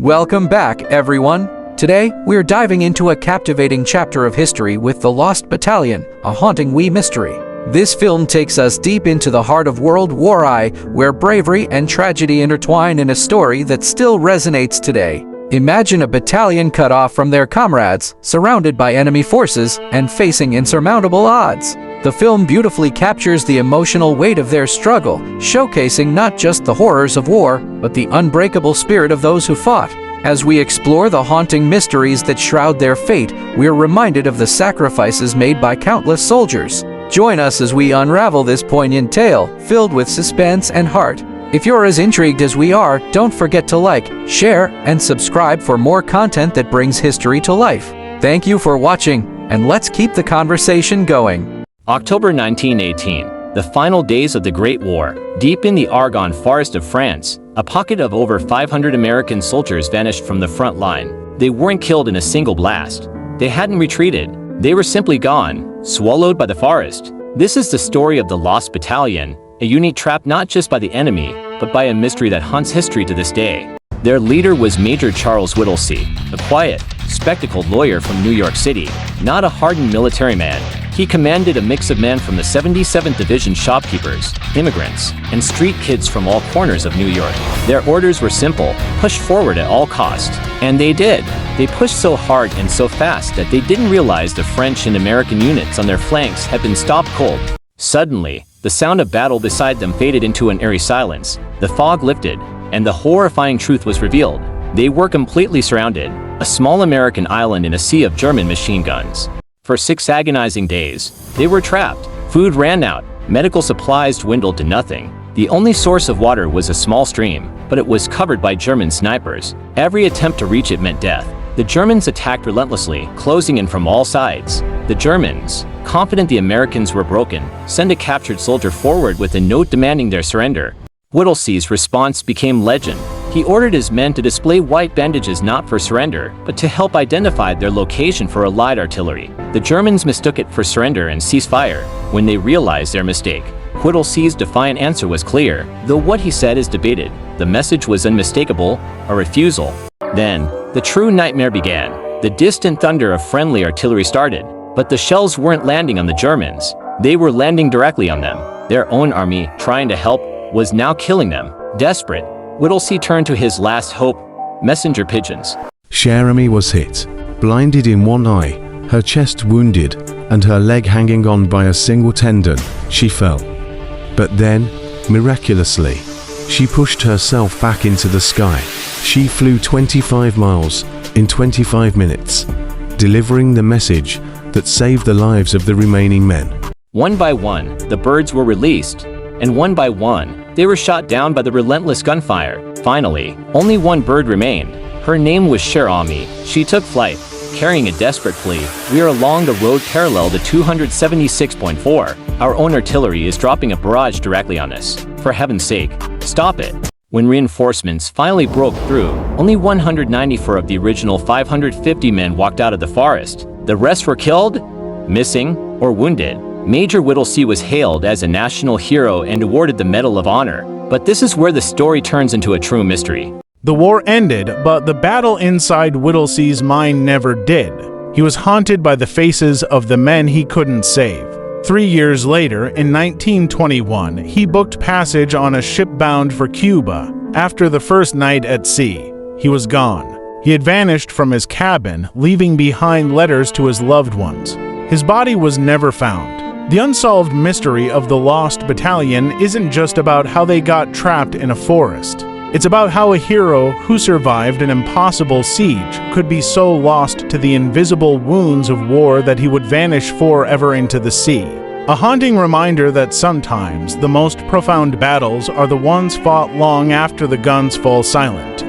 Welcome back, everyone. Today, we're diving into a captivating chapter of history with The Lost Battalion, a haunting WWII mystery. This film takes us deep into the heart of World War I, where bravery and tragedy intertwine in a story that still resonates today. Imagine a battalion cut off from their comrades, surrounded by enemy forces, and facing insurmountable odds. The film beautifully captures the emotional weight of their struggle, showcasing not just the horrors of war, but the unbreakable spirit of those who fought. As we explore the haunting mysteries that shroud their fate, we're reminded of the sacrifices made by countless soldiers. Join us as we unravel this poignant tale, filled with suspense and heart. If you're as intrigued as we are, don't forget to like, share, and subscribe for more content that brings history to life. Thank you for watching, and let's keep the conversation going. October 1918, the final days of the Great War. Deep in the Argonne forest of France, a pocket of over 500 American soldiers vanished from the front line. They weren't killed in a single blast. They hadn't retreated. They were simply gone, swallowed by the forest. This is the story of the Lost Battalion, a unit trapped not just by the enemy, but by a mystery that haunts history to this day. Their leader was Major Charles Whittlesey, a quiet, spectacled lawyer from New York City, not a hardened military man. He commanded a mix of men from the 77th Division shopkeepers, immigrants, and street kids from all corners of New York. Their orders were simple: push forward at all costs. And they did. They pushed so hard and so fast that they didn't realize the French and American units on their flanks had been stopped cold. Suddenly, the sound of battle beside them faded into an eerie silence. The fog lifted, and the horrifying truth was revealed. They were completely surrounded, a small American island in a sea of German machine guns. For 6 agonizing days, they were trapped. Food ran out, medical supplies dwindled to nothing. The only source of water was a small stream, but it was covered by German snipers. Every attempt to reach it meant death. The Germans attacked relentlessly, closing in from all sides. The Germans, confident the Americans were broken, sent a captured soldier forward with a note demanding their surrender. Whittlesey's response became legend. He ordered his men to display white bandages not for surrender, but to help identify their location for Allied artillery. The Germans mistook it for surrender and ceased fire. When they realized their mistake, Whittlesey's defiant answer was clear, though what he said is debated. The message was unmistakable: a refusal. Then, the true nightmare began. The distant thunder of friendly artillery started, but the shells weren't landing on the Germans. They were landing directly on them. Their own army, trying to help, was now killing them. Desperate, Whittlesey turned to his last hope: messenger pigeons. Jeremy was hit, blinded in one eye, her chest wounded, and her leg hanging on by a single tendon. She fell. But then, miraculously, she pushed herself back into the sky. She flew 25 miles in 25 minutes, delivering the message that saved the lives of the remaining men. One by one, the birds were released, and one by one, they were shot down by the relentless gunfire. Finally, only one bird remained. Her name was Jeremy. She took flight, carrying a desperate plea: "We are along the road parallel to 276.4. Our own artillery is dropping a barrage directly on us. For heaven's sake, stop it." When reinforcements finally broke through, only 194 of the original 550 men walked out of the forest. The rest were killed, missing, or wounded. Major Whittlesey was hailed as a national hero and awarded the Medal of Honor. But this is where the story turns into a true mystery. The war ended, but the battle inside Whittlesey's mind never did. He was haunted by the faces of the men he couldn't save. 3 years later, in 1921, he booked passage on a ship bound for Cuba. After the first night at sea, he was gone. He had vanished from his cabin, leaving behind letters to his loved ones. His body was never found. The unsolved mystery of the Lost Battalion isn't just about how they got trapped in a forest. It's about how a hero who survived an impossible siege could be so lost to the invisible wounds of war that he would vanish forever into the sea. A haunting reminder that sometimes the most profound battles are the ones fought long after the guns fall silent.